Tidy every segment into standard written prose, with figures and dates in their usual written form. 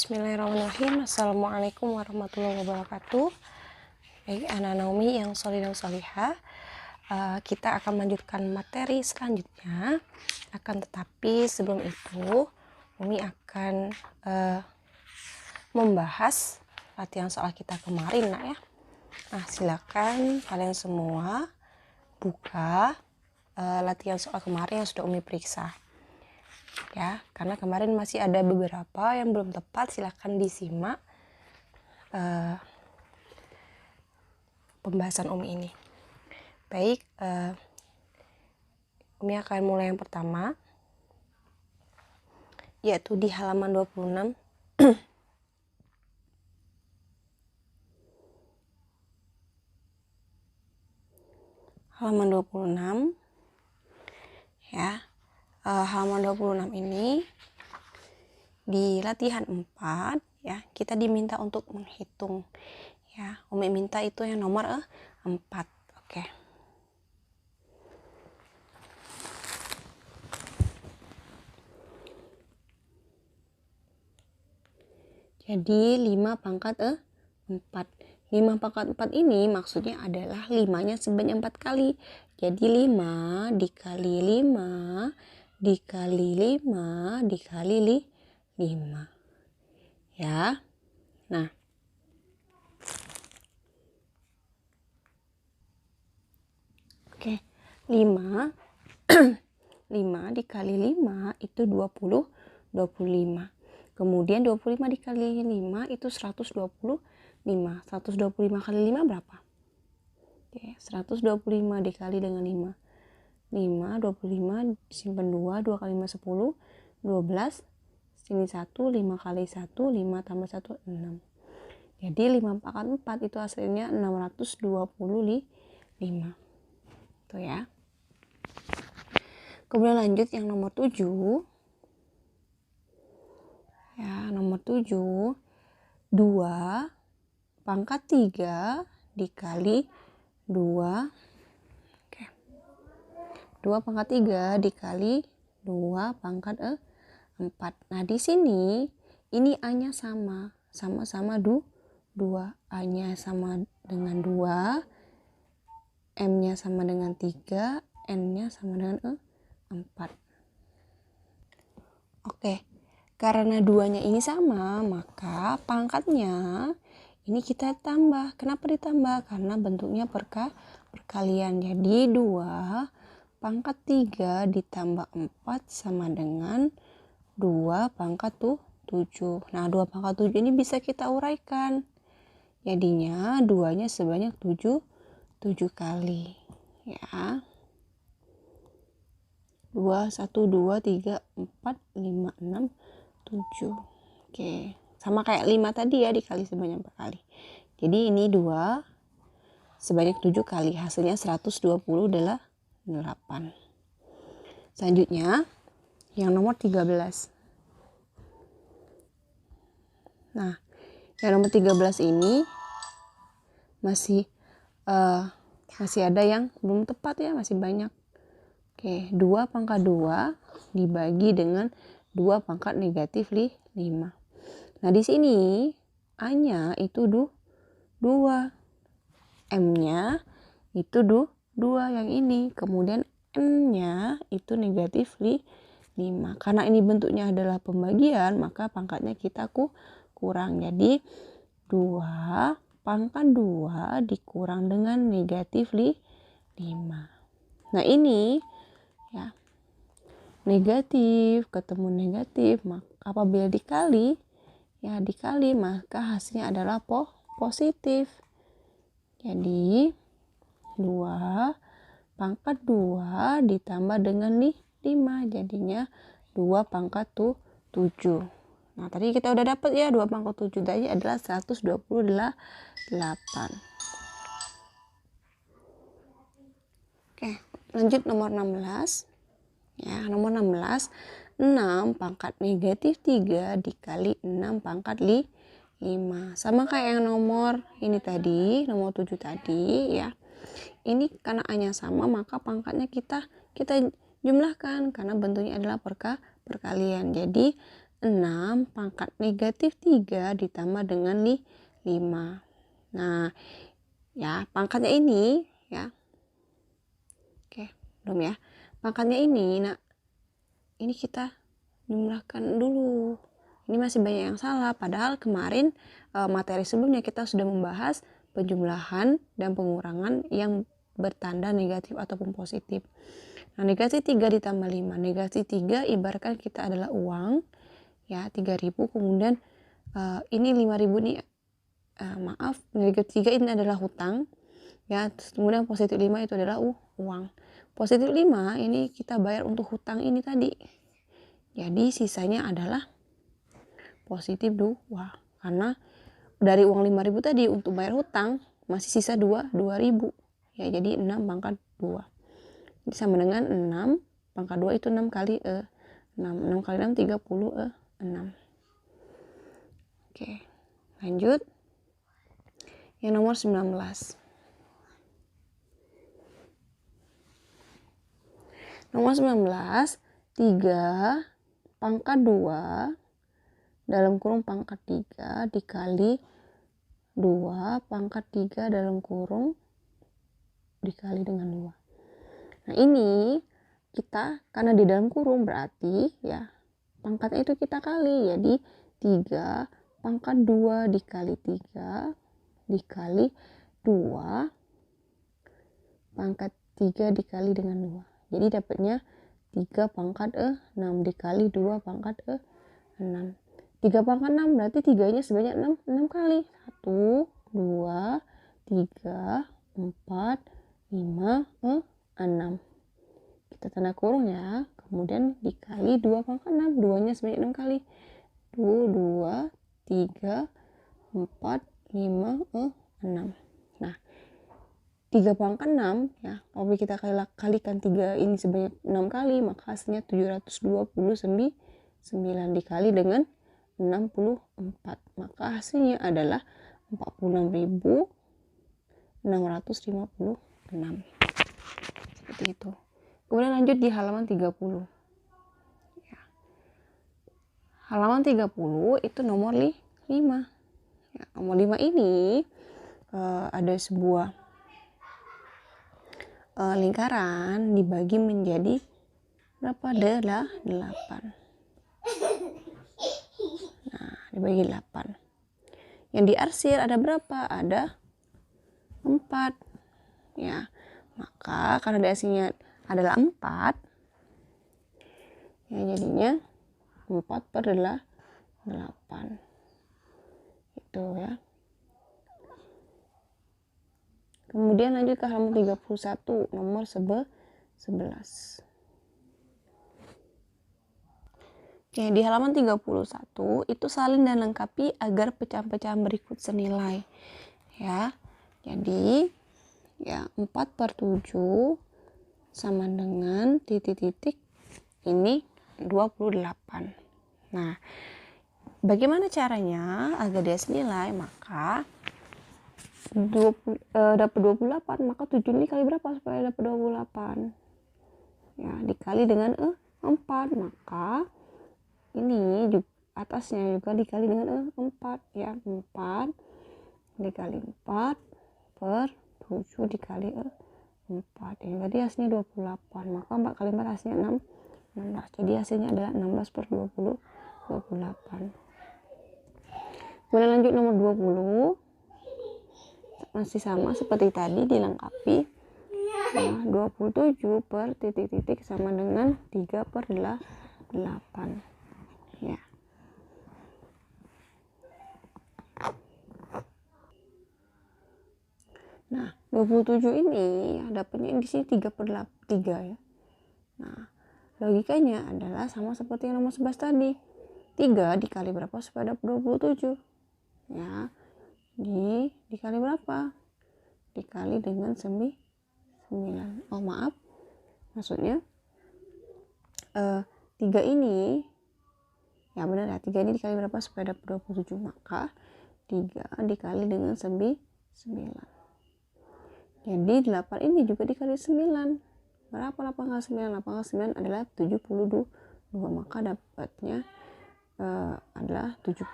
Bismillahirrahmanirrahim. Assalamualaikum warahmatullahi wabarakatuh. Baik, anak Naomi yang solih dan solihah, kita akan melanjutkan materi selanjutnya. Akan tetapi sebelum itu, Umi akan membahas latihan soal kita kemarin, nak ya. Nah, silakan kalian semua buka latihan soal kemarin yang sudah Umi periksa. Ya, karena kemarin masih ada beberapa yang belum tepat, silahkan disimak pembahasan Umi ini. Baik, Umi akan mulai yang pertama, yaitu di halaman 26. Halaman 26 ya. Halaman 26 ini di latihan 4 ya, kita diminta untuk menghitung ya. Umi minta itu yang nomor 4. Oke. Jadi 5 pangkat 4. 5 pangkat 4 ini maksudnya adalah 5-nya sebanyak 4 kali. Jadi 5 dikali 5 dikali 5 dikali 5 ya. Nah, oke, 5 5 dikali 5 itu 25. Kemudian 25 dikali 5 itu 125. 125 kali 5 berapa? Oke, 125 dikali dengan 5. 5, 25, simpan 2, 2 kali 5, 10, 12, sini 1, 5 kali 1, 5 tambah 1, 6. Jadi 5 pangkat 4 itu hasilnya 625. Itu ya. Kemudian lanjut yang nomor 7. Ya, nomor 7. 2 pangkat 3 dikali 2. 2 pangkat 3 dikali 2 pangkat 4. Nah, di sini ini A-nya sama-sama 2. A-nya sama dengan 2, M-nya sama dengan 3, N-nya sama dengan 4. Oke, karena 2-nya ini sama, maka pangkatnya ini kita tambah. Kenapa ditambah? Karena bentuknya perkalian. Jadi 2 pangkat 3 ditambah 4 sama dengan 2 pangkat 7. Nah, 2 pangkat 7 ini bisa kita uraikan. Jadinya 2-nya sebanyak 7 kali. Ya. 2, 1, 2, 3, 4, 5, 6, 7. Oke. Sama kayak 5 tadi ya, dikali sebanyak 4 kali. Jadi ini 2 sebanyak 7 kali. Hasilnya 128. Selanjutnya yang nomor 13. Nah, yang nomor 13 ini masih ada yang belum tepat ya, masih banyak. Oke, 2 pangkat 2 dibagi dengan 2 pangkat negatif 5. Nah, di sini A-nya itu 2. M-nya itu 2 yang ini. Kemudian N-nya itu negatif 5. Karena ini bentuknya adalah pembagian, maka pangkatnya kita kurang. Jadi 2 pangkat 2 dikurang dengan negatif 5. Nah, ini ya, negatif ketemu negatif, maka apabila dikali maka hasilnya adalah positif. Jadi 2 pangkat 2 ditambah dengan 5, jadinya 2 pangkat 7. Nah, tadi kita udah dapat ya, 2 pangkat 7 tadi adalah 128. Oke, lanjut nomor 16. Ya, nomor 16, 6 pangkat negatif 3 dikali 6 pangkat 5. Sama kayak yang nomor ini tadi, nomor 7 tadi ya. Ini karena A-nya sama, maka pangkatnya kita jumlahkan karena bentuknya adalah perkalian. Jadi 6 pangkat negatif 3 ditambah dengan 5. Nah, ya pangkatnya ini ya. Oke, belum ya. Pangkatnya ini, nah ini kita jumlahkan dulu. Ini masih banyak yang salah, padahal kemarin materi sebelumnya kita sudah membahas penjumlahan dan pengurangan yang bertanda negatif ataupun positif. Nah, negatif 3 ditambah 5. Negatif 3 ibaratkan kita adalah uang, ya 3.000, kemudian ini 5.000 nih, maaf, negatif 3 ini adalah hutang, ya, kemudian positif 5 itu adalah uang. Positif 5 ini kita bayar untuk hutang ini tadi. Jadi sisanya adalah positif 2. Karena dari uang 5.000 tadi untuk bayar hutang masih sisa 2.000. Ya, jadi 6 pangkat 2. Jadi sama dengan 6 pangkat 2 itu 6 kali 6. 6 kali 6 36. Oke, lanjut. Yang nomor 19. Nomor 19, 3 pangkat 2 dalam kurung pangkat 3 dikali 2 pangkat 3 dalam kurung dikali dengan 2. Nah, ini kita karena di dalam kurung berarti ya pangkatnya itu kita kali. Jadi 3 pangkat 2 dikali 3 dikali 2 pangkat 3 dikali dengan 2. Jadi dapatnya 3 pangkat 6 dikali 2 pangkat 6. 3 pangkat 6 berarti 3-nya sebanyak 6 kali. 1, 2, 3, 4, 5, 6. Kita tanda kurung ya. Kemudian dikali 2 pangkat 6. 2-nya sebanyak 6 kali. 2, 3, 4, 5, 6. Nah, 3 pangkat 6 ya. Kalau kita kalikan 3 ini sebanyak 6 kali, maka hasilnya 729 dikali dengan 64. Maka hasilnya adalah 46.656. Seperti itu. Kemudian lanjut di halaman 30. Ya. Halaman 30 itu nomor 5. Ya, nomor 5 ini ada sebuah lingkaran dibagi menjadi berapa? Adalah 8. Nah, dibagi 8. Yang diarsir ada berapa? Ada 4. Ya, maka karena diarsirnya adalah 4, ya jadinya 4/8. Itu ya. Kemudian lanjut ke halaman 31, nomor 11. Oke, di halaman 31 itu salin dan lengkapi agar pecahan-pecahan berikut senilai. Ya. Jadi ya 4/7 sama dengan titik-titik ini 28. Nah, bagaimana caranya agar dia senilai? Maka dapat 28, maka 7 ini kali berapa supaya dapat 28? Ya, dikali dengan 4, maka ini juga atasnya juga dikali dengan 4 ya. 4 dikali 4/7 dikali 4 ya, jadi hasilnya 28. Maka 4 kali 4 hasilnya 16. Jadi hasilnya adalah 16/28. Kemudian lanjut nomor 20. Masih sama seperti tadi, dilengkapi. Nah, 27 per titik-titik sama dengan 3/8. Ya. Nah, 27 ini dapatnya di sini 3/3 ya. Nah, logikanya adalah sama seperti yang nomor 11 tadi. 3 dikali berapa supaya dapat 27? Ya. Dikali berapa? Dikali dengan 9. Oh, maaf. Maksudnya 3 ini ya benar ya, 3 ini dikali berapa supaya dapat 27? Maka 3 dikali dengan 9. Jadi 8 ini juga dikali 9. Berapa 8 kali 9? 8 kali 9 adalah 72. Maka dapatnya adalah 72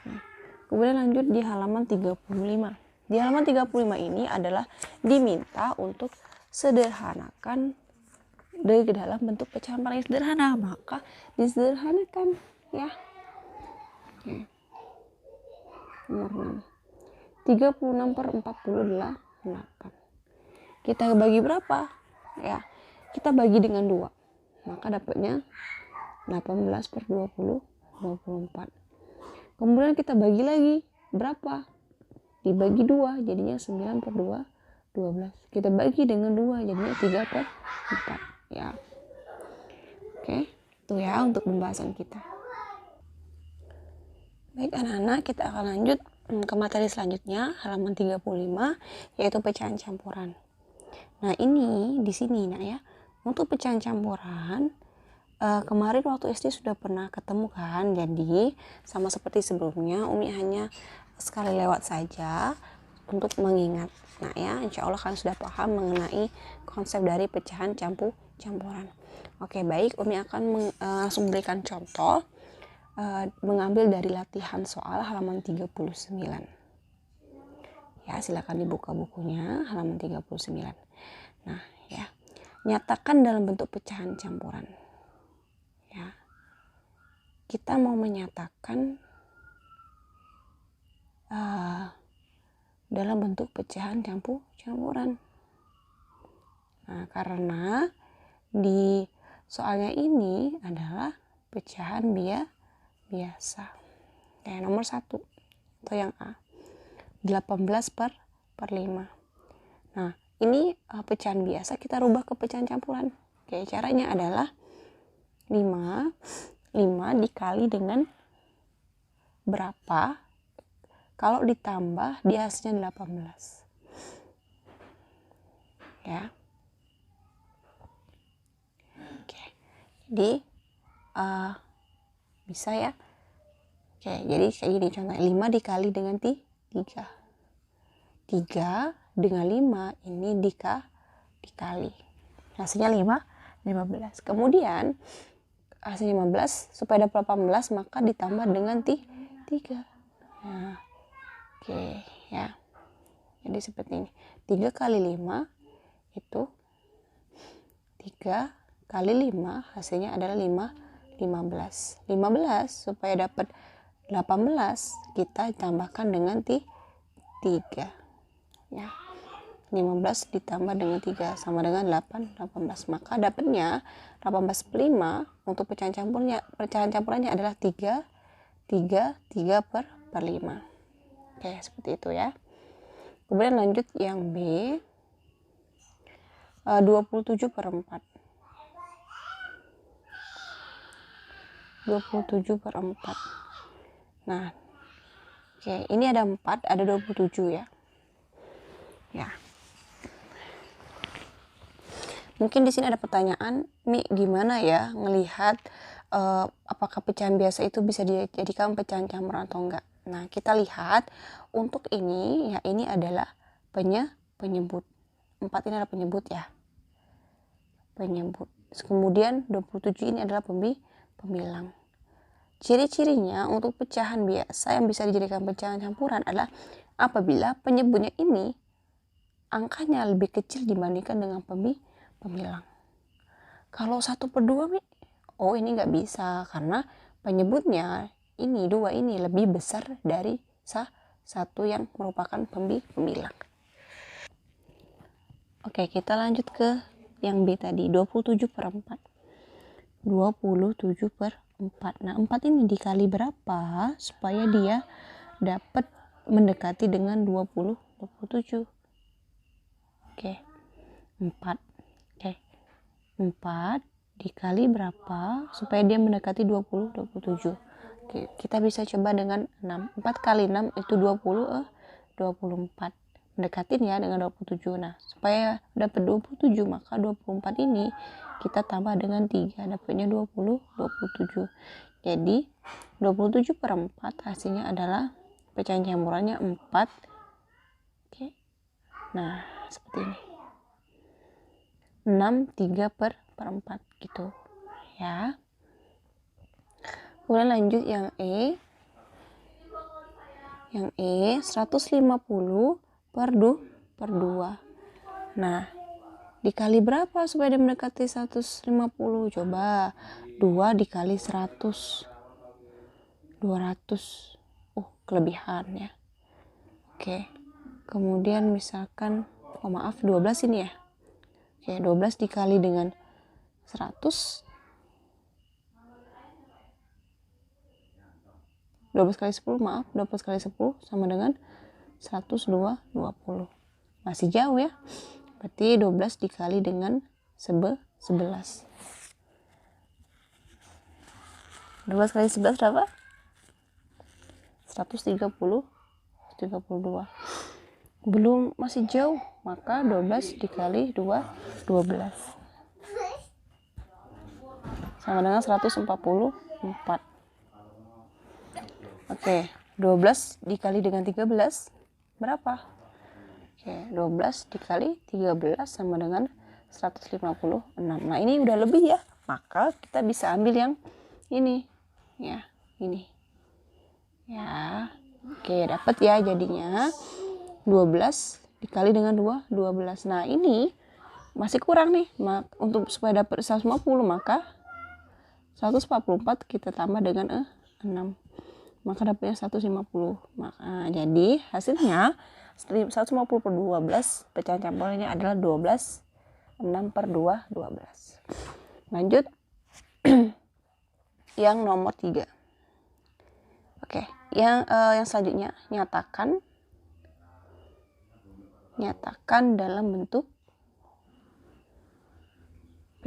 ya. Kemudian lanjut di halaman 35. Di halaman 35 ini adalah diminta untuk sederhanakan dari dalam bentuk pecahan paling sederhana, maka disederhanakan ya. Oke. Nomor 6. 36 per 48. Kita bagi berapa? Ya, kita bagi dengan 2. Maka dapatnya 18 per 20, 24. Kemudian kita bagi lagi berapa? Dibagi 2, jadinya 9 per 2, 12. Kita bagi dengan 2, jadinya 3 per 4. Ya. Oke, itu ya untuk pembahasan kita. Baik anak-anak, kita akan lanjut ke materi selanjutnya, halaman 35, yaitu pecahan campuran. Nah ini di sini nak ya, untuk pecahan campuran kemarin waktu SD sudah pernah ketemu kan, jadi sama seperti sebelumnya Umi hanya sekali lewat saja untuk mengingat. Nah ya, insya Allah kalian sudah paham mengenai konsep dari pecahan campuran. Oke baik, Umi akan langsung berikan contoh mengambil dari latihan soal halaman 39. Ya, silakan dibuka bukunya halaman 39. Nah ya, nyatakan dalam bentuk pecahan campuran. Ya, kita mau menyatakan dalam bentuk pecahan campuran. Nah, karena di soalnya ini adalah pecahan biasa. Kayak nomor 1 atau yang A, 18 per 5. Nah, ini pecahan biasa kita rubah ke pecahan campuran. Oke, caranya adalah 5 dikali dengan berapa kalau ditambah di hasilnya 18 ya. Oke, jadi bisa ya. Oke, jadi kayak gini contohnya, 5 dikali dengan 3 dengan 5 ini dikali hasilnya 15. Kemudian hasil 15 supaya dapat 18 maka ditambah dengan 3. Nah, oke ya. Jadi seperti ini. 3 kali 5 itu 3 kali 5 hasilnya adalah 15. Supaya dapat 18 kita tambahkan dengan 3 ya. 15 ditambah dengan 3 sama dengan 18, maka dapatnya 18 per 5 untuk pecahan campurannya adalah 3 per 5. Oke, seperti itu ya. Kemudian lanjut yang B, 27 per 4. 27 per 4. Nah, oke, ini ada 4, ada 27 ya. Ya. Mungkin di sini ada pertanyaan, Mi, gimana ya ngelihat apakah pecahan biasa itu bisa dijadikan pecahan campuran atau enggak? Nah, kita lihat untuk ini ya, ini adalah penyebut. 4 ini adalah penyebut ya. Penyebut. Kemudian 27 ini adalah pembilang. Ciri-cirinya untuk pecahan biasa yang bisa dijadikan pecahan campuran adalah apabila penyebutnya ini angkanya lebih kecil dibandingkan dengan pembilang. Kalau 1 per 2 Mi, oh ini nggak bisa karena penyebutnya ini 2 ini lebih besar dari 1 yang merupakan pembilang. Oke, kita lanjut ke yang B tadi, 27 per 4. 27 per 4. Nah, 4 ini dikali berapa supaya dia dapat mendekati dengan 27. Oke. 4. Oke. 4 dikali berapa supaya dia mendekati 27. Oke, kita bisa coba dengan 6. 4 kali 6 itu 24. Mendekatin ya dengan 27. Nah, supaya dapat 27 maka 24 ini kita tambah dengan 3, dapatnya 27. Jadi 27 per 4 hasilnya adalah pecahan campurannya 4. Oke. Nah, seperti ini. 6 3 per 4 gitu ya. Kemudian lanjut yang E. Yang E 150 per 2. Nah, dikali berapa supaya dia mendekati 150? Coba 2 dikali 100. 200. Kelebihan ya. Oke. Kemudian misalkan, maaf 12 ini ya. Oke, 12 dikali dengan 100. 12 kali 10, maaf, 12 kali 10 sama dengan 120. Masih jauh ya. Berarti 12 dikali dengan 11. 12 kali 11 berapa? 132. Belum, masih jauh. Maka 12 dikali 2, 12. Sama dengan 144. Oke, 12 dikali dengan 13 berapa? Oke, 12 dikali 13 sama dengan 156. Nah, ini udah lebih ya. Maka kita bisa ambil yang ini. Ya, ini. Ya. Oke, dapat ya jadinya 12 dikali dengan 2, 12. Nah, ini masih kurang nih. Untuk supaya dapat 150, maka 144 kita tambah dengan 6. Maka dapatnya 150. Maka jadi hasilnya 150 per 12, pecahan campurannya adalah 12. 6 per 2, 12. Lanjut yang nomor 3. Oke, yang selanjutnya, nyatakan dalam bentuk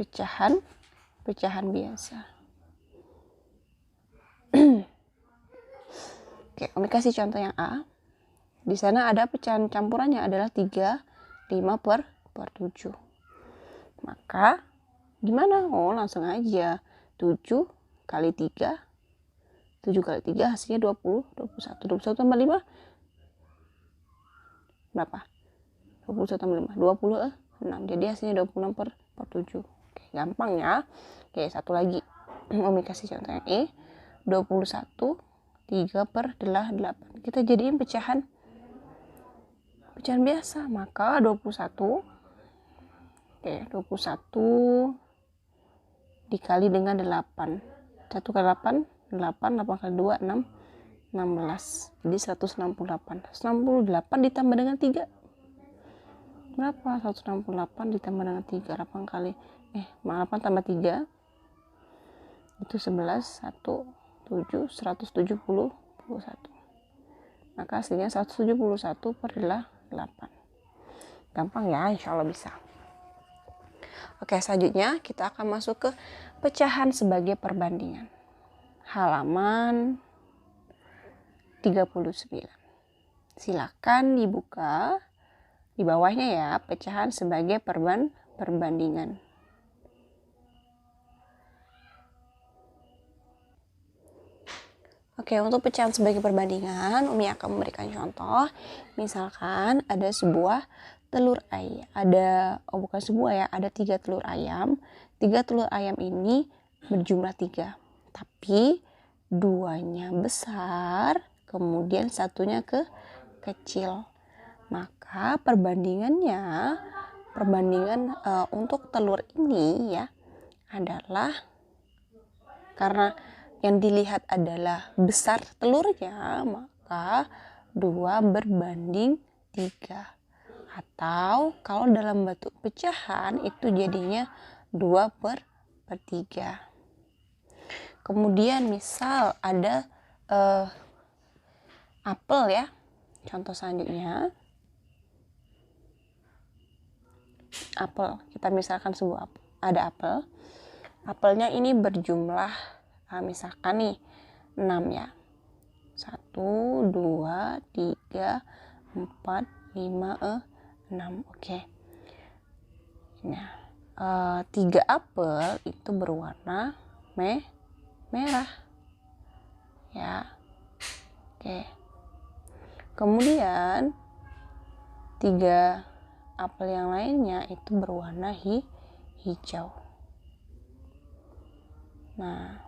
pecahan biasa. Oke, Umi kasih contoh yang A. Di sana ada pecahan campurannya adalah 3, 5 per 7. Maka gimana? Langsung aja. 7 kali 3. 7 kali 3 hasilnya 20, 21. 21 tambah 5 berapa? 21 tambah 5, 26. Jadi hasilnya 26 per 7. Oke, gampang ya. Oke, satu lagi. Umi kasih contoh yang E. 21 3 per 8. Kita jadiin pecahan biasa. Maka 21. Oke, 21 dikali dengan 8. 1 kali 8, 8 kali 2, 6, 16. Jadi 168. 168 ditambah dengan 3. Berapa? 168 ditambah dengan 3. 8 kali 8 tambah 3 itu 11, 1, 7, 171. Maka hasilnya 171 per 8. Gampang ya, insya Allah bisa. Oke, selanjutnya kita akan masuk ke pecahan sebagai perbandingan. Halaman 39. Silakan dibuka di bawahnya ya, pecahan sebagai perbandingan. Oke, untuk pecahan sebagai perbandingan, Umi akan memberikan contoh. Misalkan ada sebuah telur ayam. Bukan sebuah ya, ada 3 telur ayam. 3 telur ayam ini berjumlah 3. Tapi 2-nya besar, kemudian 1-nya kecil. Maka perbandingan untuk telur ini ya adalah, karena yang dilihat adalah besar telurnya, maka 2 berbanding 3. Atau kalau dalam bentuk pecahan itu jadinya 2 per 3. Kemudian misal ada apel ya. Contoh selanjutnya. Apel. Kita misalkan ada apel. Apelnya ini berjumlah misalkan nih 6 ya. 1, 2, 3, 4, 5, 6. Oke. Nah, 3 apel itu berwarna merah. Ya. Oke. Kemudian 3 apel yang lainnya itu berwarna hijau. Nah,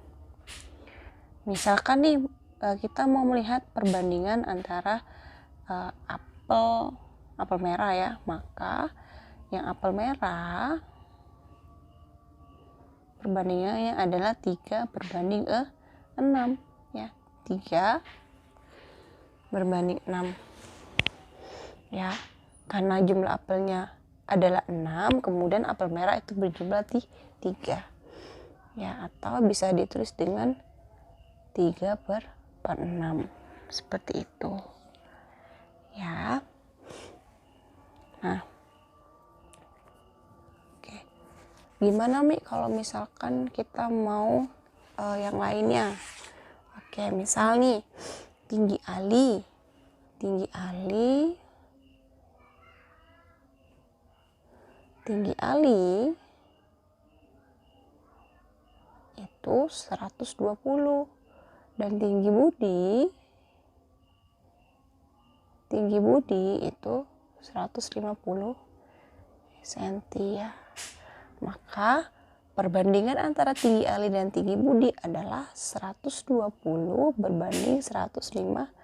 Misalkan nih kita mau melihat perbandingan antara apel merah ya, maka yang apel merah perbandingannya adalah 3/6 ya, 3 berbanding 6 ya, karena jumlah apelnya adalah 6, kemudian apel merah itu berjumlah 3 ya, atau bisa ditulis dengan 3/6 seperti itu ya. Nah, oke, gimana Mi kalau misalkan kita mau yang lainnya? Oke, misal nih tinggi Ali itu 120 dan tinggi Budi itu 150 cm ya. Maka perbandingan antara tinggi Ali dan tinggi Budi adalah 120 berbanding 150.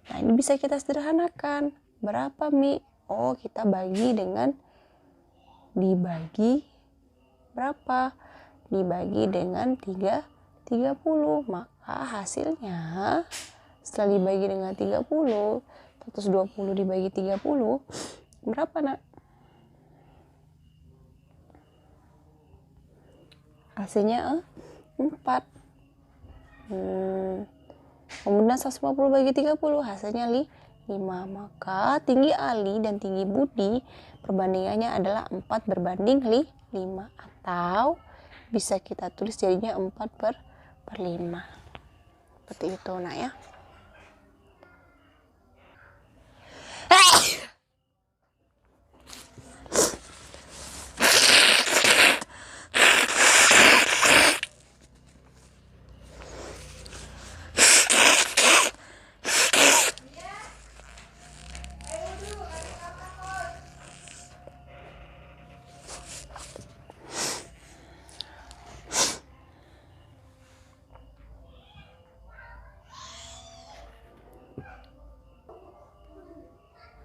Nah, ini bisa kita sederhanakan. Berapa Mi? Oh, kita bagi dengan dibagi berapa? Dibagi dengan 30. Maka hasilnya setelah dibagi dengan 30, 120 dibagi 30, berapa nak? Hasilnya 4. Kemudian 150 bagi 30 hasilnya 5. Maka tinggi Ali dan tinggi Budi perbandingannya adalah 4/5, atau bisa kita tulis jadinya 4/5 seperti itu nak ya.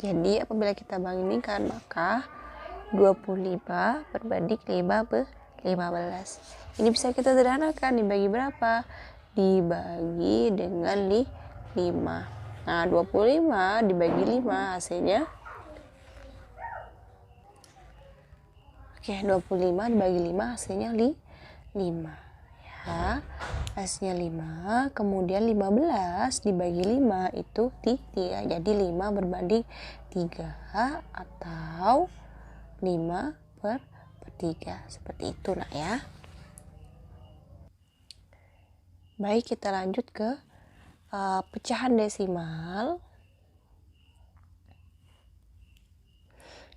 Jadi apabila kita bandingkan maka 25 berbanding 15. Ini bisa kita sederhanakan, dibagi berapa? Dibagi dengan 5. Nah, 25 dibagi 5 hasilnya 25 dibagi 5 hasilnya 5 ya. Hasilnya 5, kemudian 15 dibagi 5 itu 3. Jadi 5 berbanding 3 atau 5/3 seperti itu nak ya. Baik, kita lanjut ke pecahan desimal.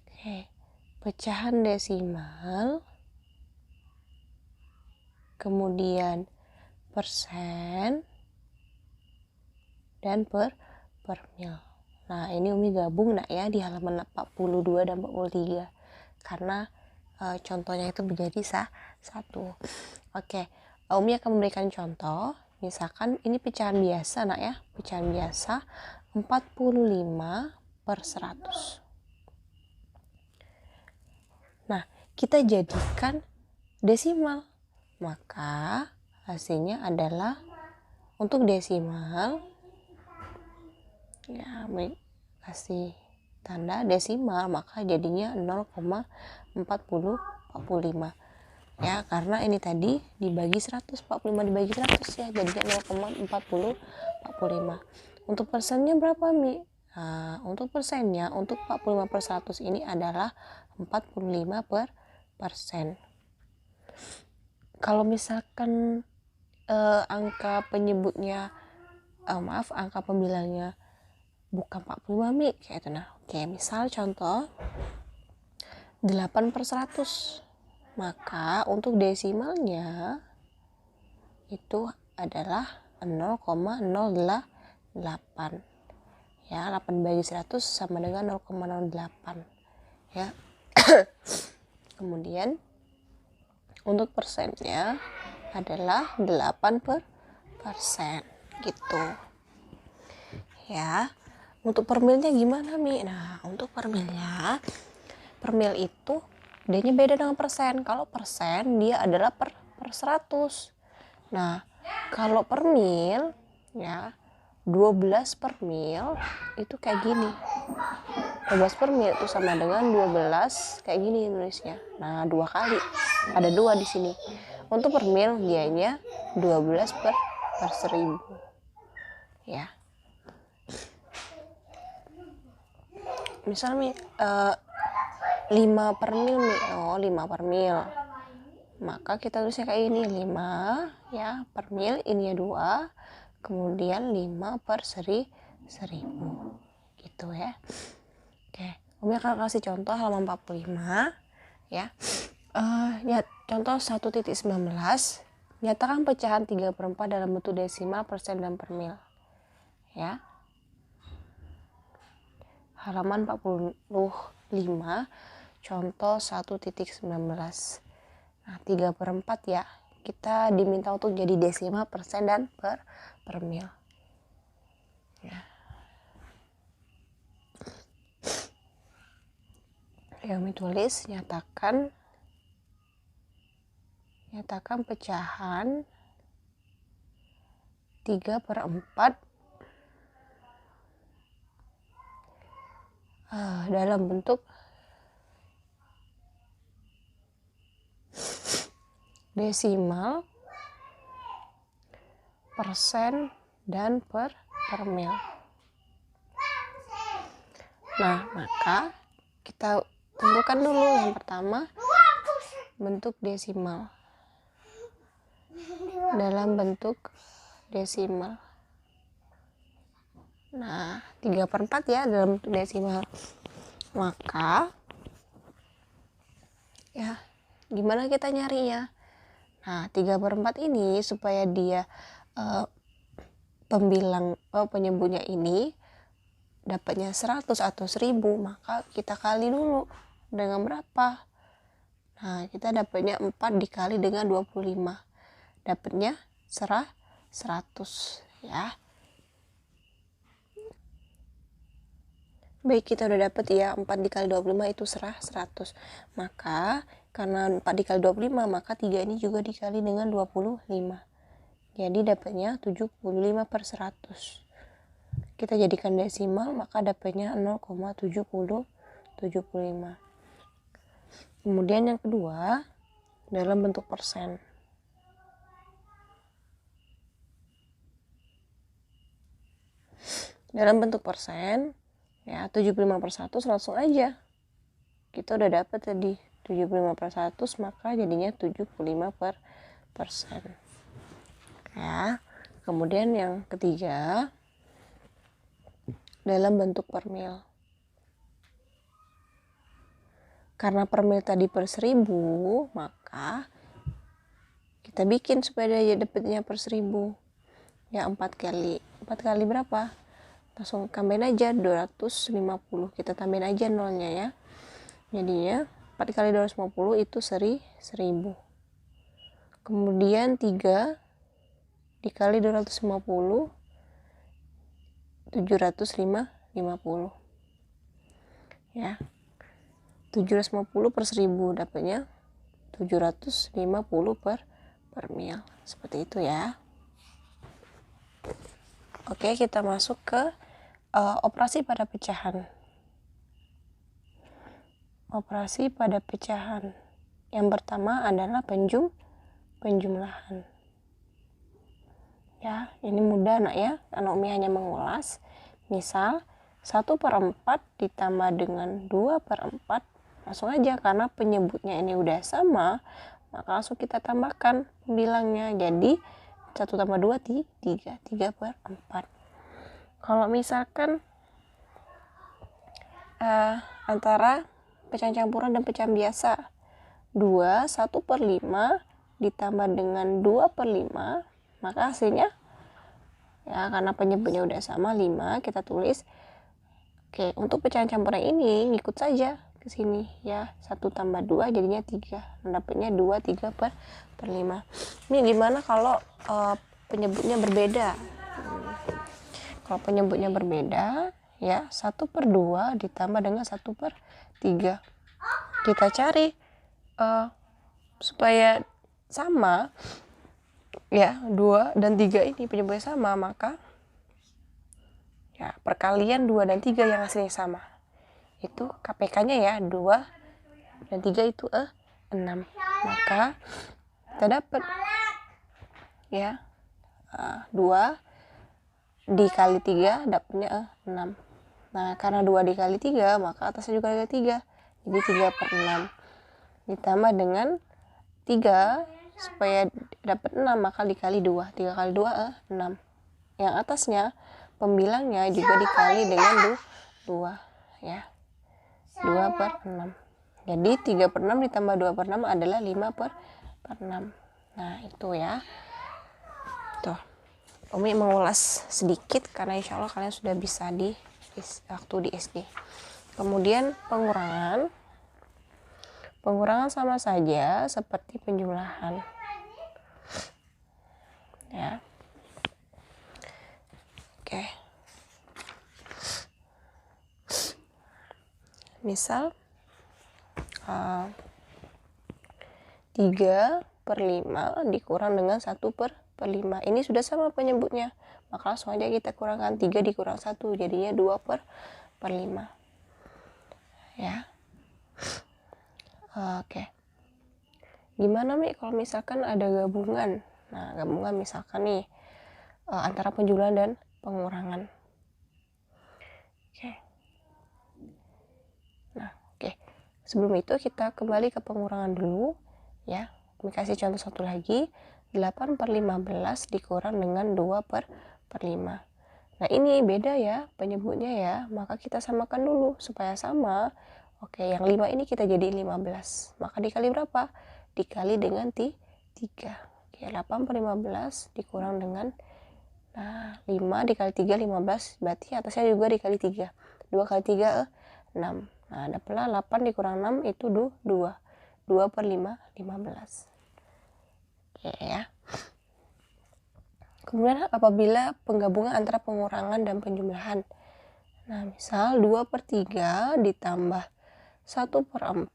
Oke, pecahan desimal, kemudian persen dan per mil. Nah, ini Umi gabung nak ya di halaman 42 dan 43 karena contohnya itu menjadi satu. Oke, Umi akan memberikan contoh. Misalkan ini pecahan biasa nak ya, pecahan biasa 45/100. Nah, kita jadikan desimal, maka hasilnya adalah untuk desimal ya, kasih tanda desimal, maka jadinya 0,4045 ya, karena ini tadi dibagi 100, 45 dibagi 100 ya, jadinya 0,4045. Untuk persennya berapa Mi? Nah, untuk persennya untuk 45/100 ini adalah 45%. Kalau misalkan angka penyebutnya angka pembilangnya bukan 45 Mi kayak itu. Nah, oke, misal contoh 8/100, maka untuk desimalnya itu adalah 0,08 ya. 8 bagi 100 sama dengan 0,08 ya. Kemudian untuk persennya adalah 8% gitu ya. Untuk per milnya gimana, Mi? Nah, untuk per milnya, per mil itu D-nya beda dengan persen. Kalau persen dia adalah per 100. Nah, kalau per mil ya 12 per mil itu kayak gini. 12 per mil itu sama dengan 12 kayak gini nulisnya. Nah, 2 kali. Ada 2 di sini. Untuk per mil dianya 12 per 1000. Ya. Misal 5 per mil nih. Oh, 5 per mil. Maka kita tulisnya kayak ini, 5 ya per mil, ini ya 2. Kemudian 5 per 1000 gitu ya. Oke, Umi akan kasih contoh halaman 45 ya. Contoh 1.19, nyatakan pecahan 3/4 dalam bentuk desimal, persen, dan per mil ya. Halaman 45 contoh 1.19. Nah, 3/4 ya. Kita diminta untuk jadi desimal, persen, dan per mil. Ya. Kami tulis nyatakan pecahan 3/4 dalam bentuk desimal, persen, dan per mil. Nah, maka kita tentukan dulu yang pertama bentuk desimal. Dalam bentuk desimal. Nah, 3/4 ya dalam bentuk desimal. Maka ya, gimana kita nyarinya? Nah, 3/4 ini supaya dia penyebutnya ini dapatnya 100 atau 1000, maka kita kali dulu dengan berapa? Nah, kita dapatnya 4 dikali dengan 25. Dapatnya 100 ya. Baik, kita udah dapat ya 4 dikali 25 itu 100. Maka karena 4 dikali 25, maka 3 ini juga dikali dengan 25. Jadi dapatnya 75 per 100. Kita jadikan desimal, maka dapatnya 0,7075. Kemudian yang kedua, dalam bentuk persen. Dalam bentuk persen, ya 75 per 100 langsung aja. Kita udah dapat tadi 75 per 100, maka jadinya 75 per persen. Ya, kemudian yang ketiga, dalam bentuk per mil. Karena per mil tadi per 1000, maka kita bikin supaya dia dapatnya per 1000. Ya 4 kali berapa? Langsung tambahin aja 250. Kita tambahin aja nolnya ya. Jadinya 4 kali 250 itu 1000. Kemudian 3 dikali 250, 750 ya. 750 per 1000 dapatnya 750 per mil. Seperti itu ya. Oke, kita masuk ke operasi pada pecahan. Operasi pada pecahan. Yang pertama adalah penjumlahan. Ya, ini mudah nak ya, karena Umi hanya mengulas. Misal 1/4 ditambah dengan 2/4, langsung aja karena penyebutnya ini udah sama, maka langsung kita tambahkan pembilangnya. Jadi 1 tambah 2 3/4. Kalau misalkan antara pecahan campuran dan pecahan biasa, 1/5 ditambah dengan 2/5, maka hasilnya ya karena penyebutnya udah sama 5, kita tulis. Oke, untuk pecahan campuran ini ngikut saja ke sini ya. 1 tambah 2 jadinya 3. Dapatnya 2 3 per 5. Ini gimana kalau penyebutnya berbeda? Kalau penyebutnya berbeda ya, 1 per 2 ditambah dengan 1 per 3. Kita cari supaya sama ya, 2 dan 3 ini penyebutnya sama, maka ya perkalian 2 dan 3 yang hasilnya sama. Itu KPK-nya ya, 2 dan 3 itu 6. Maka kita dapat ya 2 dikali 3 dapatnya 6. Nah, karena 2 dikali 3 maka atasnya juga dikali 3. Jadi 3 per 6 ditambah dengan 3 supaya dapat 6 maka dikali 2. 3 kali 2 6. Yang atasnya pembilangnya juga dikali dengan 2 ya. 2 per 6. Jadi 3 per 6 ditambah 2 per 6 adalah 5 per 6. Nah, itu ya. Tuh. Umi mengulas sedikit karena insya Allah kalian sudah bisa waktu di SD. Kemudian pengurangan sama saja seperti penjumlahan ya. Oke. Misal 3 per 5 dikurang dengan 1 per 5. Ini sudah sama penyebutnya, maka langsung aja kita kurangkan 3 dikurang 1 jadinya 2 per 5 ya. Oke. Gimana Mi kalau misalkan ada gabungan? Nah, gabungan misalkan nih antara penjumlahan dan pengurangan. Oke. Nah, oke. Sebelum itu kita kembali ke pengurangan dulu ya. Umi kasih contoh satu lagi. 8 per 15 dikurang dengan 2 per 5. Nah, ini beda ya penyebutnya ya. Maka kita samakan dulu supaya sama. Oke, yang 5 ini kita jadi 15. Maka dikali berapa? Dikali dengan 3. Oke, 8 per 15 dikurang dengan 5 dikali 3 15. Berarti atasnya juga dikali 3. 2 kali 3 6. Nah, dapatlah 8 dikurang 6 itu 2. 2 per 5 15. Oke ya. Kemudian apabila penggabungan antara pengurangan dan penjumlahan. Nah, misal 2 per 3 ditambah 1 per 4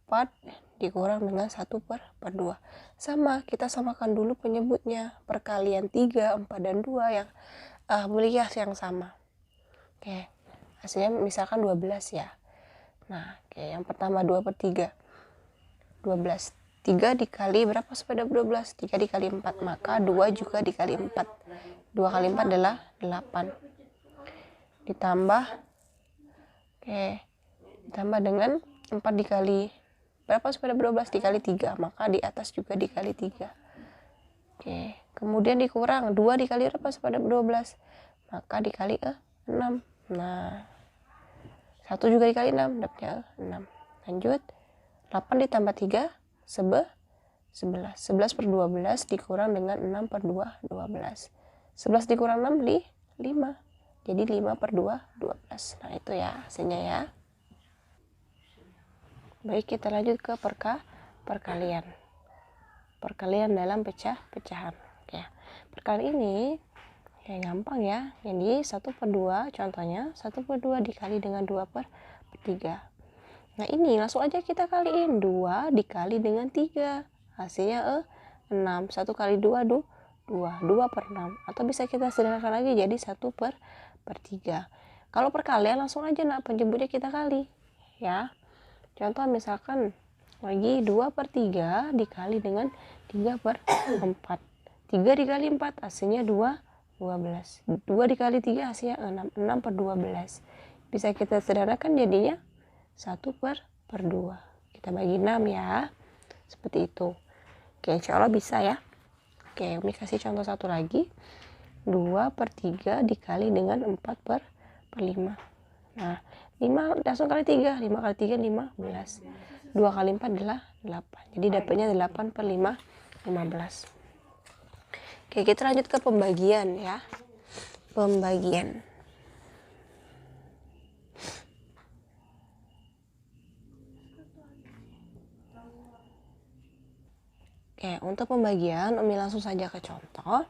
dikurang dengan 1 per 2. Sama, kita samakan dulu penyebutnya. Perkalian 3, 4, dan 2 yang mulia yang sama. Oke, hasilnya misalkan 12 ya. Nah, oke, yang pertama 2 per 3. 12. 3 dikali berapa supaya 12? 3 dikali 4, maka 2 juga dikali 4. 2 kali 4 adalah 8. Ditambah dengan 4 dikali berapa supaya 12? Dikali 3, maka di atas juga dikali 3. Oke, kemudian dikurang 2 dikali berapa supaya 12? Maka dikali 6. Nah, 1 juga dikali 6 dapatnya 6. Lanjut, 8 ditambah 3 11. 11 per 12 dikurang dengan 6 per 2 12. 11 dikurang 6 5. Jadi 5 per 2 12. Nah, itu ya hasilnya ya. Baik, kita lanjut ke perkalian. Perkalian dalam pecah-pecahan. Oke. Perkalian ini ya gampang ya. Jadi 1 per 2 contohnya 1 per 2 dikali dengan 2 per 3. Nah, ini langsung aja kita kaliin. 2 dikali dengan 3. Hasilnya 6. 1 kali 2 2 per 6. Atau bisa kita sederhanakan lagi jadi 1 per 3. Kalau perkalian langsung aja penyebutnya kita kali ya. Contoh misalkan lagi 2 per 3 dikali dengan 3 per 4. 3 dikali 4 hasilnya 2 12. 2 dikali 3 hasilnya 6. 6 per 12. Bisa kita sederhanakan jadinya 1 per 2. Kita bagi 6 ya. Seperti itu. Oke, insya Allah bisa ya. Oke, Umi kasih contoh satu lagi. 2 per 3 dikali dengan 4 per 5. Nah, 5 langsung kali 3. 5 kali 3 15. 2 kali 4 adalah 8. Jadi dapatnya 8 per 5 15. Oke, kita lanjut ke pembagian ya. Pembagian. Oke, untuk pembagian Umi langsung saja ke contoh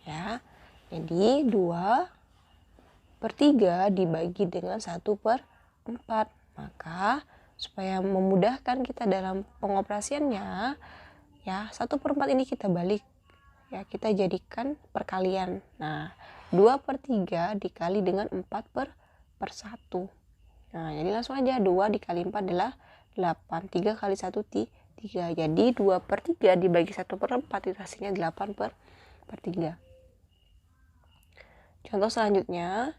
ya. Jadi 2/3 dibagi dengan 1/4. Maka supaya memudahkan kita dalam pengoperasiannya ya, 1/4 ini kita balik ya, kita jadikan perkalian. Nah, 2/3 dikali dengan 4/1. Nah, jadi langsung aja 2 dikali 4 adalah 8. 3 kali 1 3. Jadi 2/3 dibagi 1/4 itu hasilnya 8/3. Contoh selanjutnya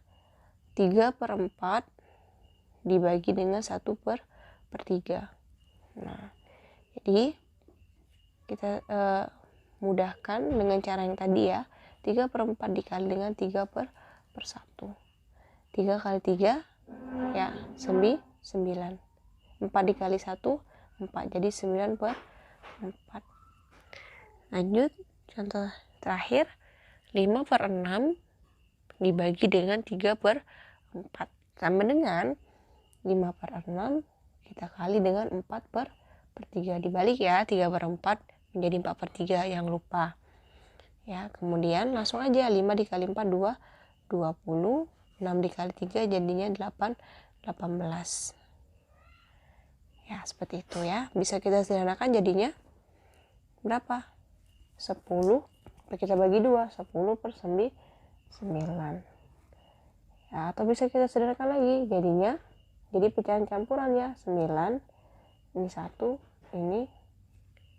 3/4 dibagi dengan 1/3. Nah, jadi kita mudahkan dengan cara yang tadi ya. 3/4 dikali dengan 3/1. 3 kali 3 ya 9. 4 dikali 1 4. Jadi 9/4. Lanjut contoh terakhir 5/6 dibagi dengan 3/4 sama dengan 5/6 kita kali dengan 4/3. Dibalik ya, 3/4 menjadi 4/3, yang lupa ya. Kemudian langsung aja 5 dikali 4 20. 6 dikali 3 jadinya 18 ya, seperti itu ya. Bisa kita sederhanakan jadinya berapa? 10. Kita bagi 2, 10/9 ya, atau bisa kita sederhanakan lagi jadinya, jadi pecahan campuran ya, 9 ini 1 ini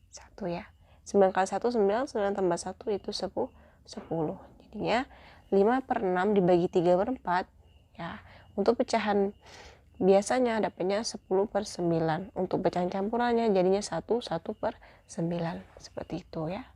1 ya. 9 kali 1 9, 9 tambah 1 itu 10. Jadinya 5/6 dibagi 3/4 ya. Untuk pecahan biasanya dapatnya 10/9. Untuk pecahan campurannya jadinya 1/9 seperti itu ya.